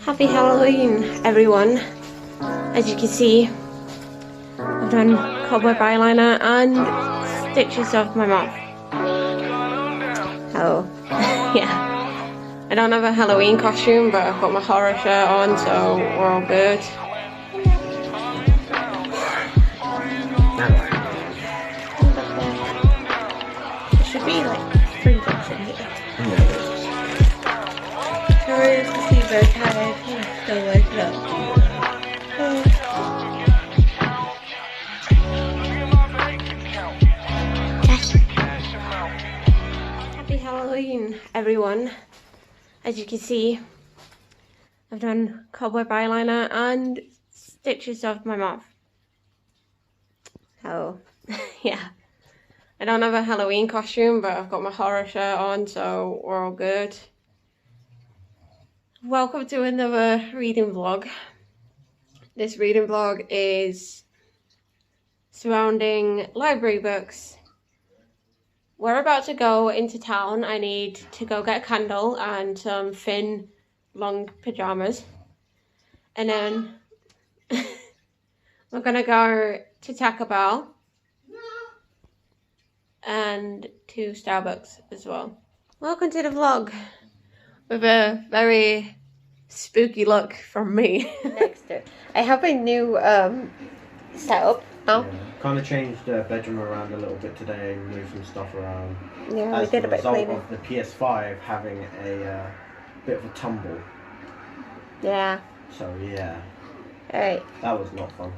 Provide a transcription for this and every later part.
Happy Halloween, everyone. As you can see, I've done cobweb eyeliner and stitches of my mouth. Oh, yeah. I don't have a Halloween costume, but I've got my horror shirt on, so we're all good. There should be like 3 books in here. Sorry to see very tired. I'm still waking up. Happy Halloween, everyone. As you can see, I've done cobweb eyeliner and stitches of my mouth. Oh, yeah. I don't have a Halloween costume, but I've got my horror shirt on, so we're all good. Welcome to another reading vlog. This reading vlog is surrounding library books. We're about to go into town. I need to go get a candle and some thin, long pajamas. And then we're gonna go to Taco Bell and to Starbucks as well. Welcome to the vlog with a very spooky look from me. Next to it. I have a new setup now. Yeah, kind of changed the bedroom around a little bit today, moved some stuff around. Yeah, we did a bit of cleaning. As the PS5 having a bit of a tumble. Yeah. So yeah. Alright. That was not fun.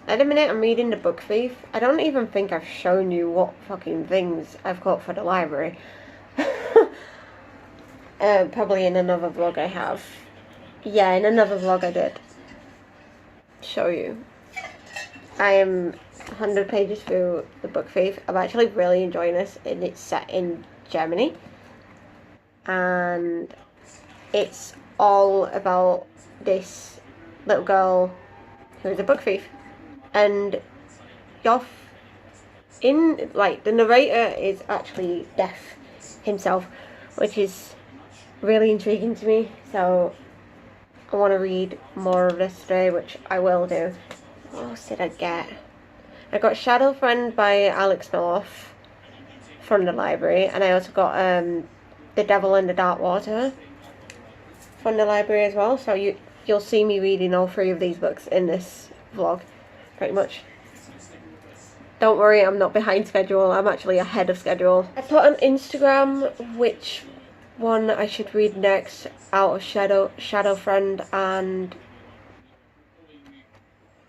At the minute I'm reading the Book Thief. I don't even think I've shown you what fucking things I've got for the library. Probably in another vlog I have. Yeah, in another vlog I did show you. I am 100 pages through the Book Thief. I'm actually really enjoying this, and it's set in Germany. And it's all about this little girl who is a book thief. And the narrator is actually deaf himself, which is really intriguing to me. So I want to read more of this today, which I will do. What else did I get? I got Shadow Friend by Alex Miloff from the library, and I also got The Devil in the Dark Water from the library as well. So you'll see me reading all 3 of these books in this vlog, pretty much. Don't worry, I'm not behind schedule. I'm actually ahead of schedule. I put on Instagram which one I should read next out of Shadow Friend and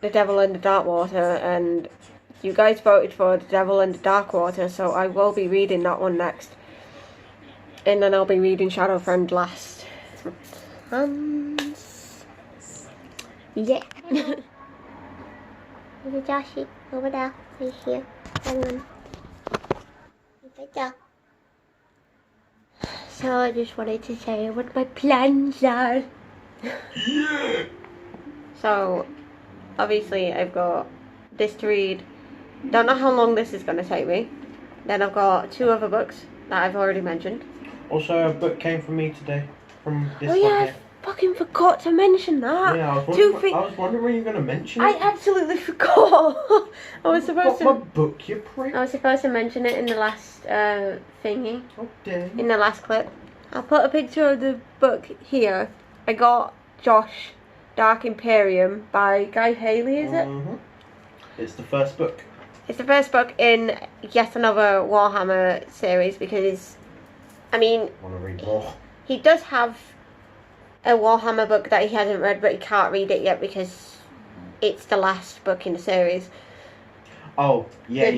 The Devil in the Dark Water, and you guys voted for The Devil in the Dark Water, so I will be reading that one next. And then I'll be reading Shadow Friend last. Yeah. There's Joshy over there. He's here. Hang on. Right there. So I just wanted to say what my plans are. Yeah. So obviously I've got this to read. Don't know how long this is going to take me. Then I've got 2 other books that I've already mentioned. Also, a book came from me today. From this one here. I fucking forgot to mention that. Yeah, I was wondering when you were going to mention it. I absolutely forgot. I was supposed to. My book, you prick. I was supposed to mention it in the last thingy. Oh, dang. In the last clip. I'll put a picture of the book here. I got Josh Dark Imperium by Guy Haley, is it? Mm-hmm. It's the first book. It's the first book in yet another Warhammer series because, I mean, I want to read more. He does have a Warhammer book that he hasn't read, but he can't read it yet because it's the last book in the series. Oh, yeah.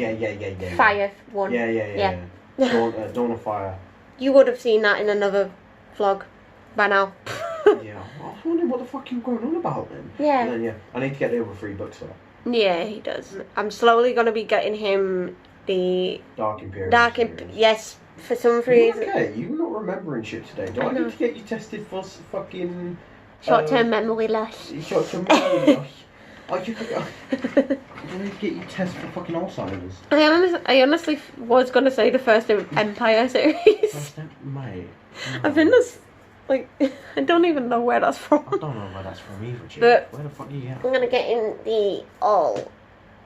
Fire one. Yeah. Dawn of Fire. You would have seen that in another vlog by now. Yeah, I was wondering what the fuck you were going on about then. Yeah. And then, I need to get the other 3 books for that. Yeah, he does. I'm slowly going to be getting him the Dark Imperium. Yes, for some reason. Okay, you're not remembering shit today. Do I need to get you tested for fucking short-term memory loss? Short-term memory loss. I need to get you tested for fucking Alzheimer's. I honestly was going to say the first Empire series. Mate. I think that's Like, I don't even know where that's from. I don't know where that's from either, Jim. But where the fuck are you at? I'm gonna get in all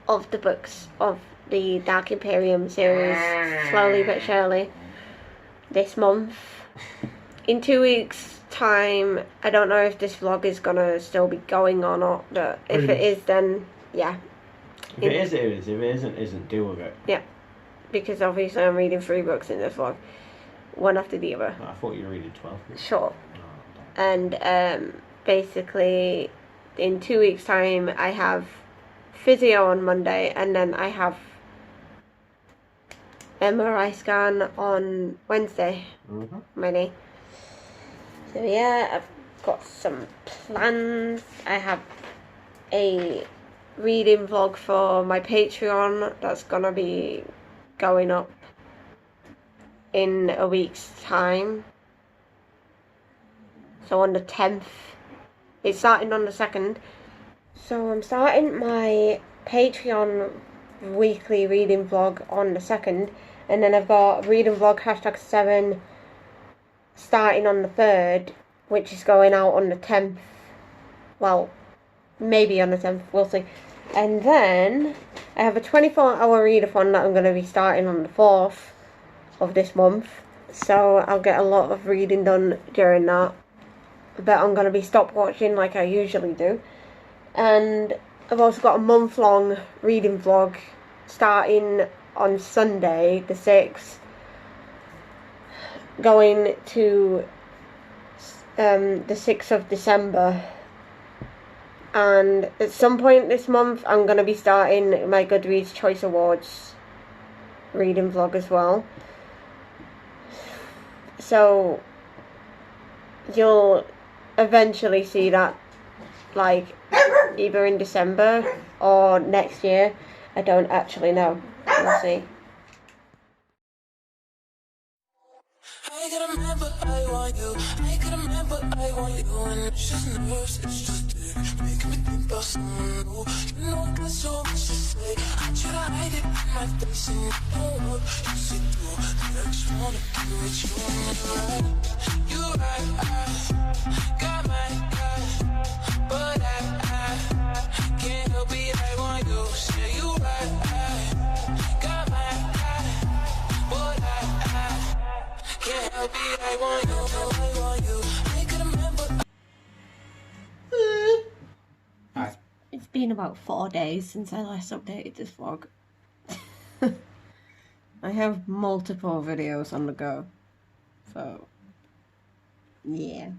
of the books of the Dark Imperium series slowly but surely this month. In 2 weeks' time, I don't know if this vlog is gonna still be going or not, but if it is, then yeah. If it is, it is. If it isn't, deal with it. Yeah, because obviously I'm reading 3 books in this vlog, one after the other. I thought you were reading 12. Sure. And basically, in 2 weeks' time, I have physio on Monday, and then I have MRI scan on Wednesday. Monday. So yeah, I've got some plans. I have a reading vlog for my Patreon that's gonna be going up in a week's time. So on the 10th. It's starting on the 2nd. So I'm starting my Patreon weekly reading vlog on the 2nd. And then I've got reading vlog #7 starting on the 3rd, which is going out on the 10th. Well, maybe on the 10th, we'll see. And then I have a 24-hour readathon that I'm going to be starting on the 4th of this month. So I'll get a lot of reading done during that. But I'm going to be stopwatching like I usually do. And I've also got a month-long reading vlog starting on Sunday, the 6th, going to the 6th of December. And at some point this month, I'm going to be starting my Goodreads Choice Awards reading vlog as well. So you'll eventually see that, like, either in December or next year. I don't actually know. We'll see. I gotta remember I want you. I gotta remember I want you. And it's just nerves, it's just there, making me think about someone new. You know I got so much to say. I try to hide it in my face, and you don't work, you see through. I just wanna be with you, and you're right. I got my guy, but I can't help it. I want you. Say you right. I got my guy, but I can't help it. I want you. I want you. I can remember. It's been about 4 days since I last updated this vlog. I have multiple videos on the go, so yeah.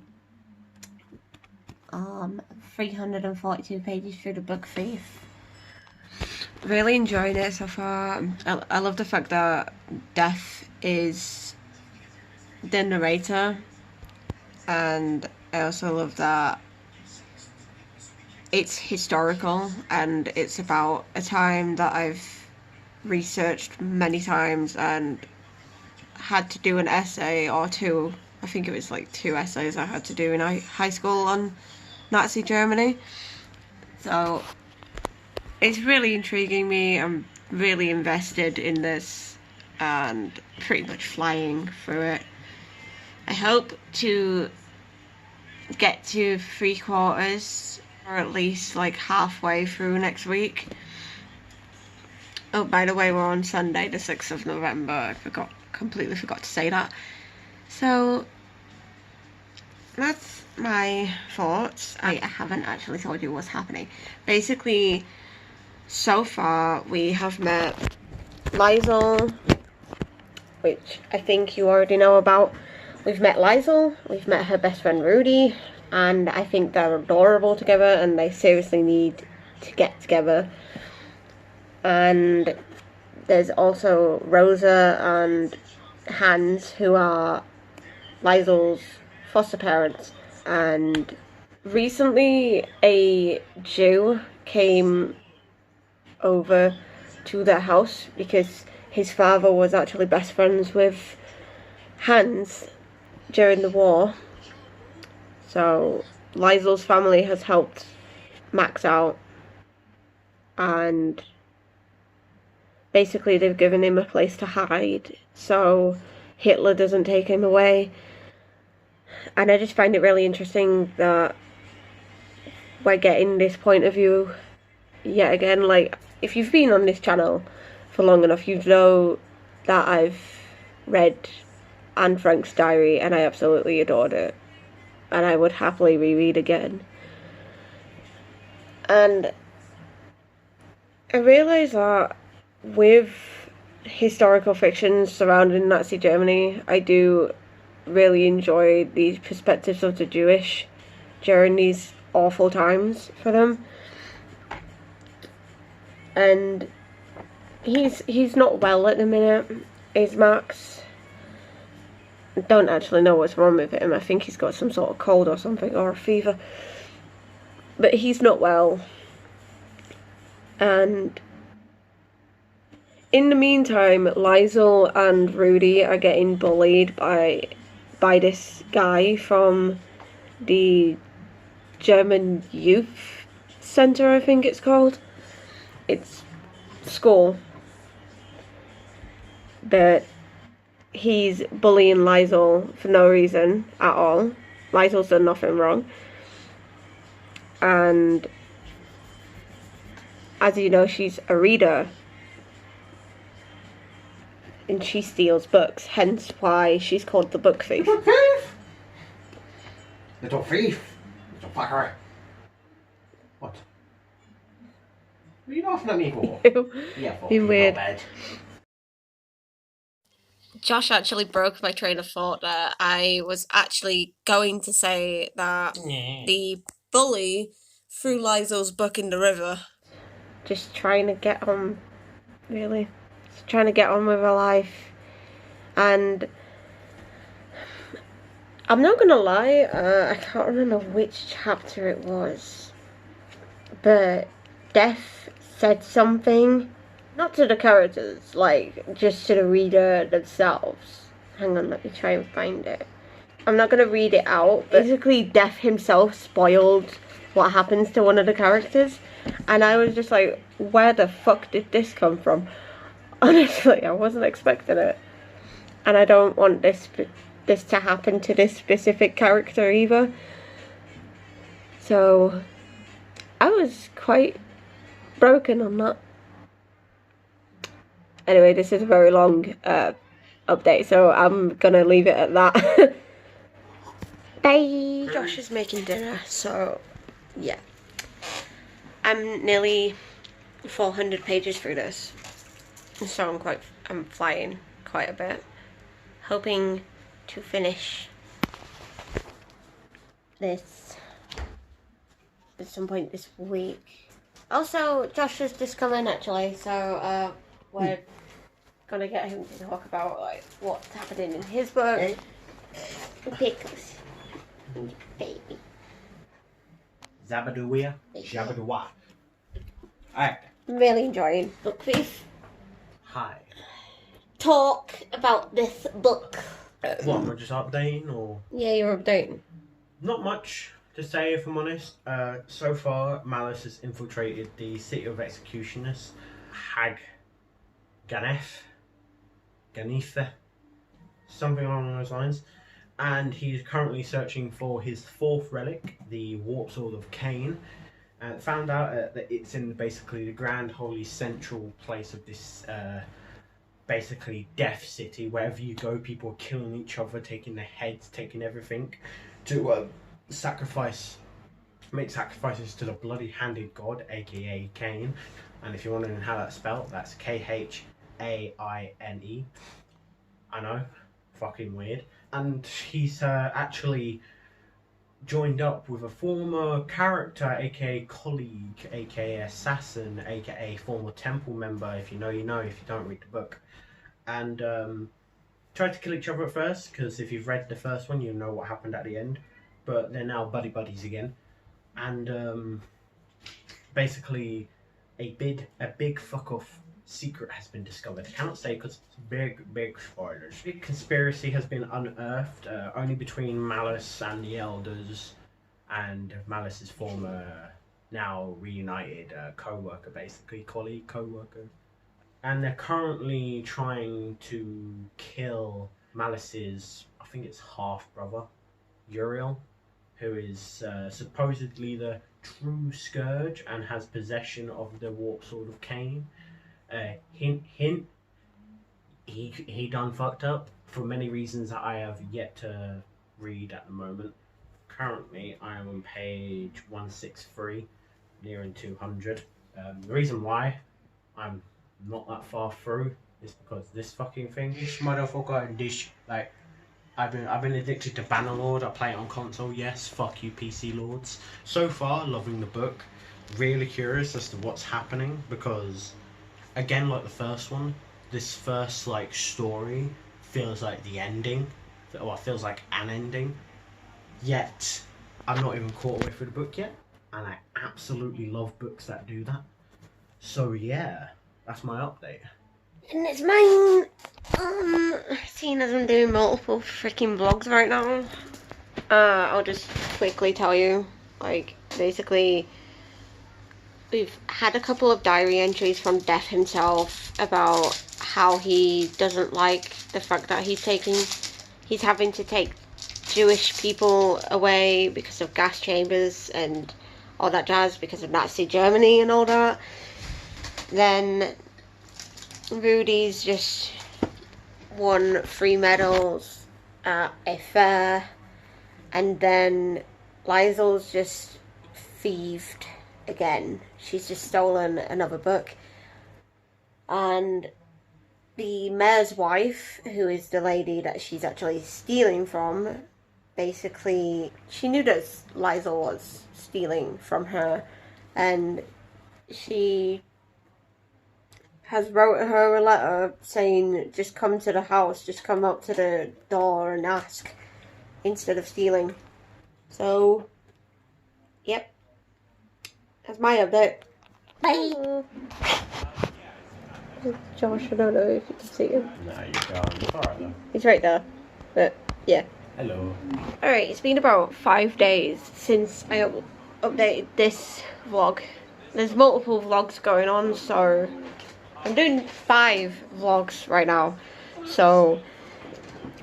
342 pages through the book Faves. Really enjoying it so far. I love the fact that Death is the narrator, and I also love that it's historical and it's about a time that I've researched many times and had to do an essay or two. I think it was like 2 essays I had to do in high school on Nazi Germany. So it's really intriguing me. I'm really invested in this and pretty much flying through it. I hope to get to 3/4 or at least like halfway through next week. Oh, by the way, we're on Sunday, the 6th of November. I completely forgot to say that. So that's my thoughts. I haven't actually told you what's happening. Basically, so far we have met Liesl, which I think you already know about. We've met Liesl, we've met her best friend Rudy, and I think they're adorable together and they seriously need to get together. And there's also Rosa and Hans, who are Liesl's foster parents. And recently a Jew came over to their house because his father was actually best friends with Hans during the war. So Liesl's family has helped Max out, and basically they've given him a place to hide so Hitler doesn't take him away. And I just find it really interesting that we're getting this point of view yet again. Like, if you've been on this channel for long enough, you know that I've read Anne Frank's diary and I absolutely adored it. And I would happily reread again. And I realise that with historical fiction surrounding Nazi Germany, I do really enjoy these perspectives of the Jewish during these awful times for them. And he's not well at the minute, is Max. I don't actually know what's wrong with him. I think he's got some sort of cold or something, or a fever. But he's not well. And in the meantime, Liesel and Rudy are getting bullied by this guy from the German Youth Centre, I think it's called. It's school. But he's bullying Liesel for no reason at all. Liesel's done nothing wrong. And as you know, she's a reader. And she steals books, hence why she's called the book thief. Little thief! Little thief! Little fucker! What? What are you laughing at me for? Yeah, for You're weird. bed. Josh actually broke my train of thought there. I was actually going to say that the bully threw Liesel's book in the river. Just trying to get on, really. Just trying to get on with her life. And I'm not gonna lie, I can't remember which chapter it was. But Death said something, not to the characters, like, just to the reader themselves. Hang on, let me try and find it. I'm not gonna read it out. Basically, Death himself spoiled what happens to one of the characters. And I was just like, where the fuck did this come from? Honestly, I wasn't expecting it. And I don't want this to happen to this specific character either. So I was quite broken on that. Anyway, this is a very long update, so I'm gonna leave it at that. Bye! Josh is making dinner, so yeah. I'm nearly 400 pages through this, so I'm flying quite a bit. Hoping to finish this at some point this week. Also, Josh has just come in actually, so we're gonna get him to talk about like what's happening in his book. Pickles. Baby. Zabadooia, Jabadooa. Alright. I'm really enjoying Book Thief. Hi. Talk about this book. What, am I just updating or? Yeah, you're updating. Not much to say, if I'm honest. So far, Malice has infiltrated the city of executioners, Hag Ganetha, something along those lines. And he's currently searching for his fourth relic, the Warp Sword of Cain. Found out that it's in basically the grand holy central place of this basically death city. Wherever you go, people are killing each other, taking their heads, taking everything to make sacrifices to the bloody-handed god, aka Cain. And if you're wondering how that's spelled, that's Khaine. I know, fucking weird. And he's actually joined up with a former character, aka colleague, aka assassin, aka former temple member. If you know, you know. If you don't, read the book. And tried to kill each other at first, because if you've read the first one, you know what happened at the end. But they're now buddies again. And basically, a big fuck off secret has been discovered. I cannot say because it's big spoilers. Big conspiracy has been unearthed, only between Malice and the Elders, and Malice's former, now reunited co-worker, basically colleague, co-worker. And they're currently trying to kill Malice's, I think it's half brother, Uriel, who is supposedly the true Scourge and has possession of the Warp Sword of Cain. Hint, hint, he done fucked up for many reasons that I have yet to read at the moment. Currently, I am on page 163, nearing 200. The reason why I'm not that far through is because this fucking thing. This motherfucker, this, like, I've been addicted to Bannerlord. I play it on console. Yes, fuck you, PC lords. So far, loving the book. Really curious as to what's happening because, again, like the first one, this first like story feels like the ending, or feels like an ending. Yet, I'm not even caught away through the book yet, and I absolutely love books that do that. So yeah, that's my update. And it's mine. Seeing as I'm doing multiple freaking vlogs right now, I'll just quickly tell you, like, basically, we've had a couple of diary entries from Death himself about how he doesn't like the fact that he's having to take Jewish people away because of gas chambers and all that jazz, because of Nazi Germany and all that. Then Rudy's just won 3 medals at a fair, and then Liesel's just thieved again. She's just stolen another book, and the mayor's wife, who is the lady that she's actually stealing from, basically she knew that Liesel was stealing from her, and she has wrote her a letter saying, just come to the house, just come up to the door and ask, instead of stealing. So, yep, that's my update. Bye! Josh, I don't know if you can see him. No, you can't. It's alright though. He's right there, but yeah. Hello. Alright, it's been about 5 days since I updated this vlog. There's multiple vlogs going on, so I'm doing 5 vlogs right now, so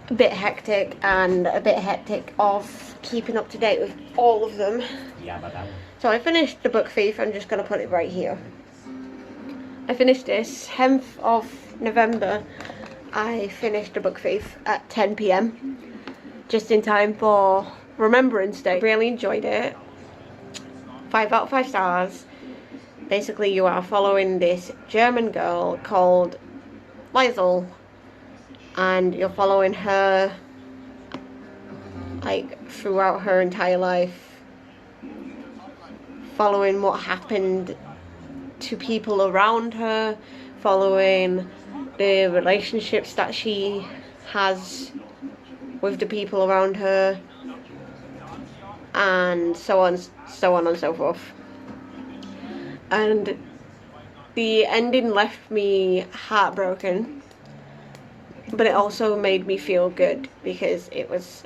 a bit hectic, and a bit hectic of keeping up to date with all of them. Yeah, so I finished the book Thief. I'm just going to put it right here. I finished this 10th of November. I finished the book Thief at 10 PM, just in time for Remembrance Day. Really enjoyed it. 5 out of 5 stars. Basically, you are following this German girl called Liesel, and you're following her like throughout her entire life, following what happened to people around her, following the relationships that she has with the people around her, and so on and so forth. And the ending left me heartbroken, but it also made me feel good because it was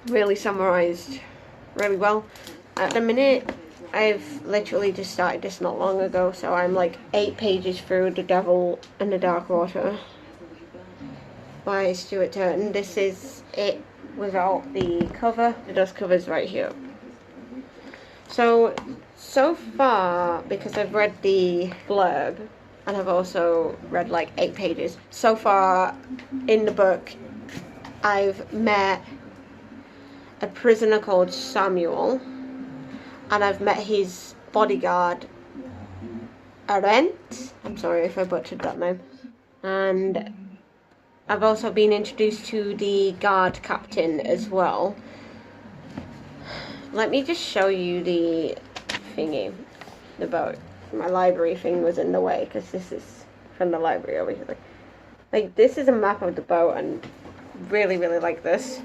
really summarized really well. At the minute, I've literally just started this not long ago, so I'm like 8 pages through The Devil and the Dark Water by Stuart Turton. This is it without the cover. The dust cover's right here. So far, because I've read the blurb, and I've also read like 8 pages, so far in the book, I've met a prisoner called Samuel, and I've met his bodyguard, Arendt. I'm sorry if I butchered that name. And I've also been introduced to the guard captain as well. Let me just show you the thingy, the boat. My library thing was in the way because this is from the library, obviously. Like, this is a map of the boat, and really like this.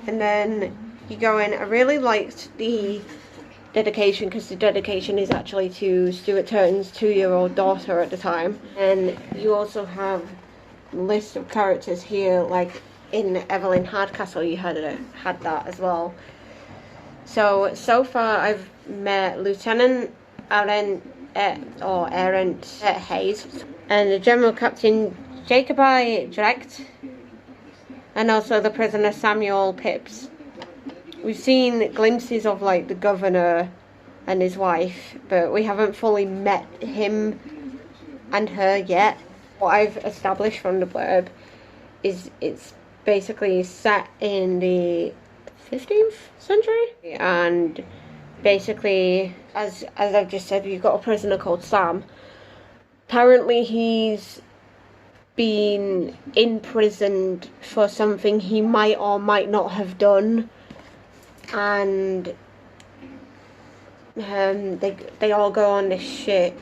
And then you go in. I really liked the dedication because the dedication is actually to Stuart Turton's 2-year-old daughter at the time. And you also have a list of characters here, like in Evelyn Hardcastle you had that as well. So far I've met Lieutenant Arendt Hayes, and the General Captain Jacobi Drecht, and also the prisoner Samuel Pipes. we've seen glimpses of like the governor and his wife, but we haven't fully met him and her yet. What I've established from the blurb is it's basically set in the 15th century, and basically, as I've just said, you've got a prisoner called Sam. Apparently he's been imprisoned for something he might or might not have done, and they all go on this ship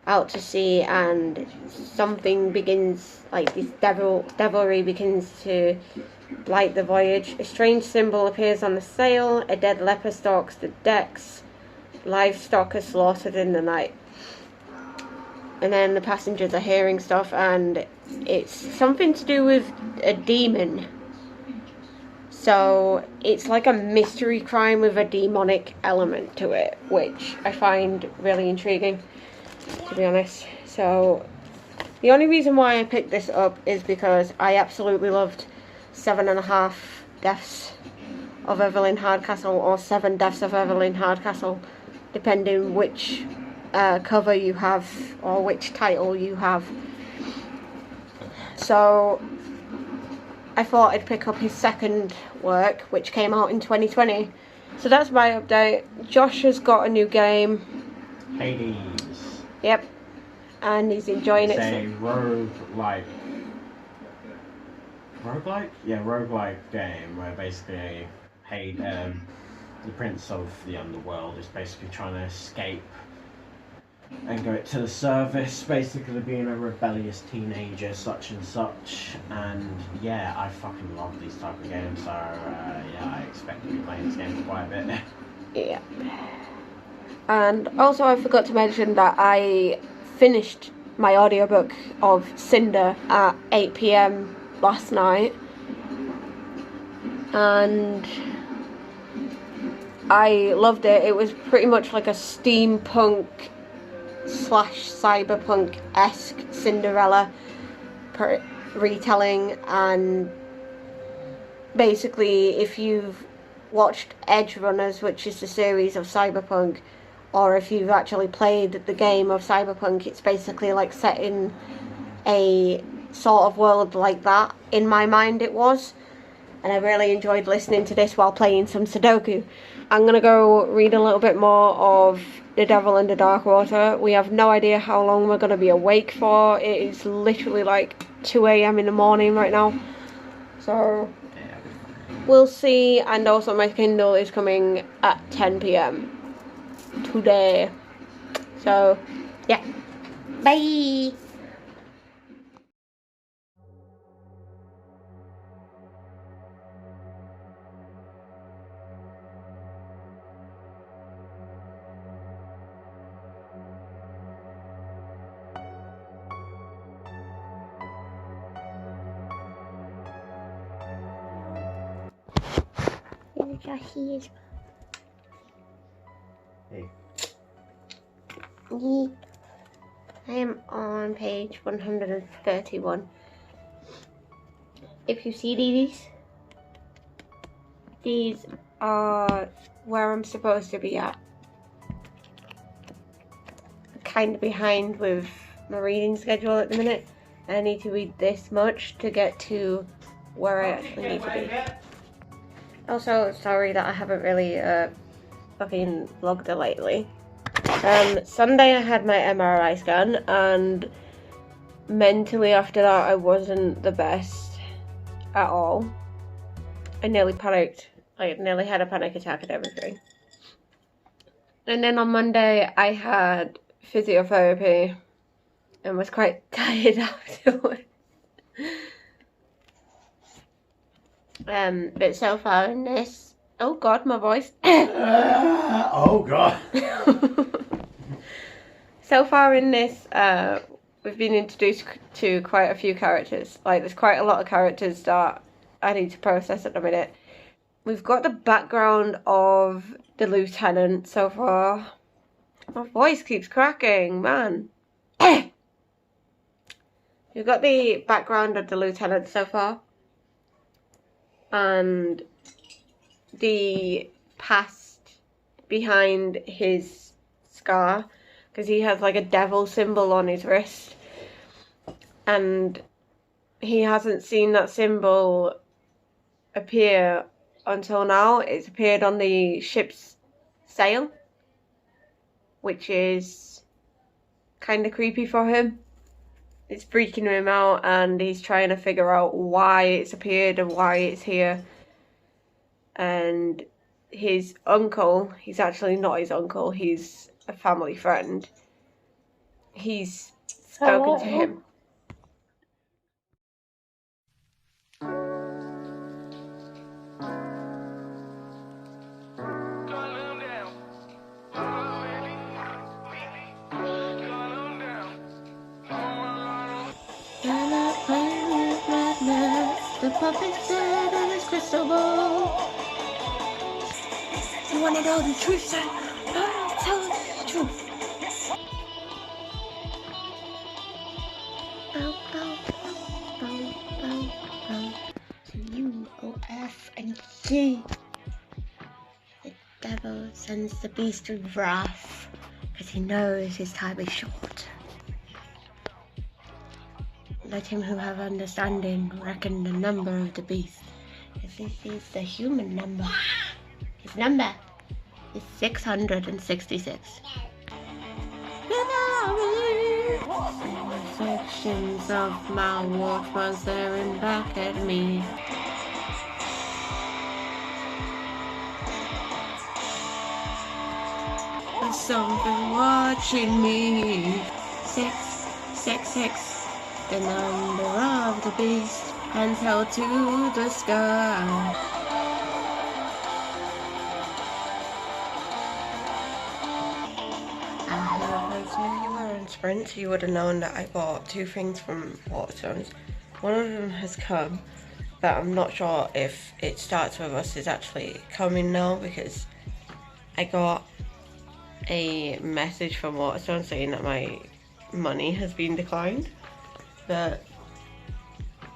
out to sea, and something begins, like this devilry begins to blight the voyage. A strange symbol appears on the sail, a dead leper stalks the decks, livestock are slaughtered in the night. And then the passengers are hearing stuff, and it's something to do with a demon. So it's like a mystery crime with a demonic element to it, which I find really intriguing, to be honest. So the only reason why I picked this up is because I absolutely loved 7.5 Deaths of Evelyn Hardcastle, or 7 Deaths of Evelyn Hardcastle, depending which cover you have or which title you have. So I thought I'd pick up his second work, which came out in 2020. So that's my update. Josh has got a new game, Hades. Yep, and he's enjoying it. It's a roguelike. Roguelike? Yeah, roguelike game where basically the prince of the underworld is basically trying to escape and go to the service, basically being a rebellious teenager, such and such. And yeah, I fucking love these type of games, so yeah, I expect to be playing this game for quite a bit. Yeah. And also I forgot to mention that I finished my audiobook of Cinder at 8 PM last night, and I loved it. It was pretty much like a steampunk / cyberpunk-esque Cinderella retelling, and basically if you've watched Edge Runners, which is the series of Cyberpunk, or if you've actually played the game of Cyberpunk, it's basically like set in a sort of world like that. In my mind it was, and I really enjoyed listening to this while playing some Sudoku. I'm gonna go read a little bit more of The Devil in the Dark Water. We have no idea how long we're gonna be awake for. It is literally like 2 AM in the morning right now, so we'll see. And also my Kindle is coming at 10 PM today, so yeah, bye. Joshy. Hey. I am on page 131. If you see these are where I'm supposed to be at. I'm kind of behind with my reading schedule at the minute. I need to read this much to get to where I actually need to be. Also, sorry that I haven't really fucking vlogged it lately. Sunday I had my MRI scan, and mentally after that I wasn't the best at all. I nearly panicked. I nearly had a panic attack and everything. And then on Monday I had physiotherapy and was quite tired afterwards. But so far in this, oh god, my voice. Oh god. So far in this, we've been introduced to quite a few characters. Like, there's quite a lot of characters that I need to process at the minute. We've got the background of the lieutenant so far. My voice keeps cracking, man. We've got the background of the lieutenant so far. And the past behind his scar, because he has like a devil symbol on his wrist, and he hasn't seen that symbol appear until now. It's appeared on the ship's sail, which is kind of creepy for him. It's freaking him out, and he's trying to figure out why it's appeared and why it's here. And his uncle, he's actually not his uncle, he's a family friend, he's spoken to him. The puppet said on his crystal ball, you wanna know the truth, son? I'll tell you the truth. Bow, bow, bow, bow, bow to you, O F and G. The devil sends the beast of wrath, because he knows his time is short. Let him who have understanding reckon the number of the beast, if this is the human number. His number is 666. Sections of my watch while staring back at me. There's something watching me. 666. The number of the beast, hands held to the sky. If you were in Sprint, you would have known that I bought 2 things from Waterstones. One of them has come, but I'm not sure if It Starts With Us is actually coming now, because I got a message from Waterstones saying that my money has been declined. But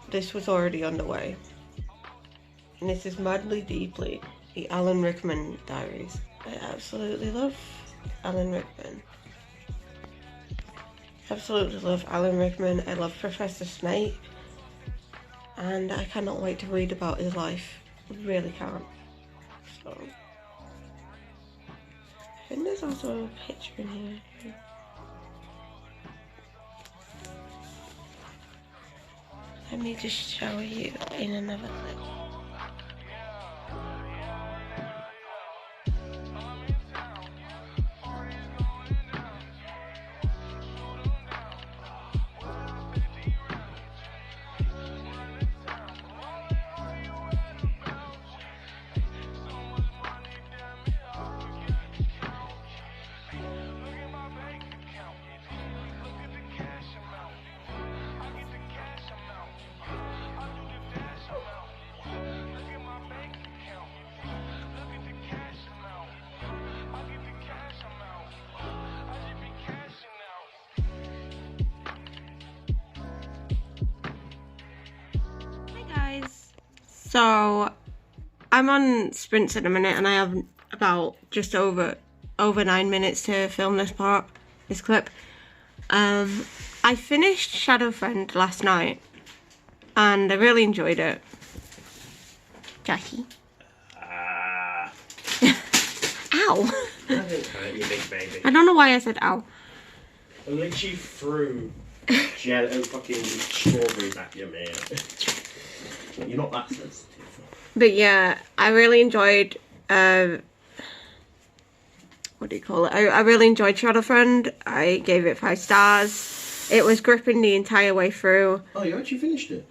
this was already underway. And this is Madly Deeply, the Alan Rickman diaries. I absolutely love Alan Rickman. Absolutely love Alan Rickman. I love Professor Snape. And I cannot wait to read about his life. I really can't. So, I think there's also a picture in here. Let me just show you in another clip. So I'm on sprints at the minute, and I have about just over 9 minutes to film this clip. I finished Shadowfriend last night, and I really enjoyed it. Jackie. Ow! I didn't hurt you, big baby. I don't know why I said ow. I literally threw fucking strawberries at you, mate. You're not that sensitive. But yeah, I really enjoyed, what do you call it? I really enjoyed Shadowfriend. I gave it 5 stars. It was gripping the entire way through. Oh, you actually finished it?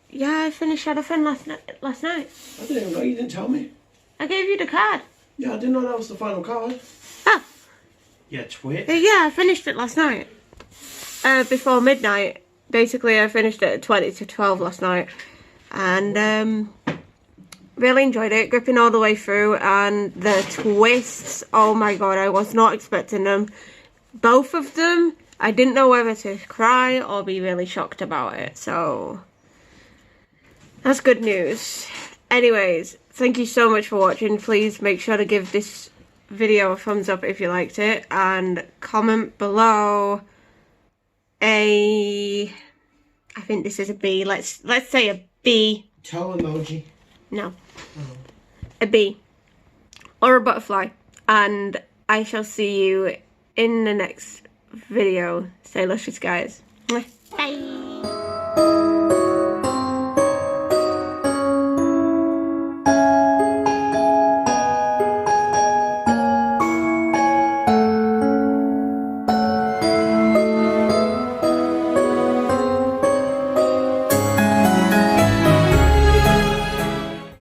Yeah, I finished Shadowfriend last night. I didn't even know, you didn't tell me. I gave you the card. Yeah, I didn't know that was the final card. Ah. Yeah, twit. Yeah, I finished it last night. Before midnight. Basically, I finished it at 20 to 12 last night. And really enjoyed it, gripping all the way through, and the twists, oh my god, I was not expecting them. Both of them, I didn't know whether to cry or be really shocked about it, so that's good news. Anyways, thank you so much for watching. Please make sure to give this video a thumbs up if you liked it, and comment below I think this is a B. Let's say a B. Toe emoji. No. A bee or a butterfly, and I shall see you in the next video. Stay luscious, guys. Bye.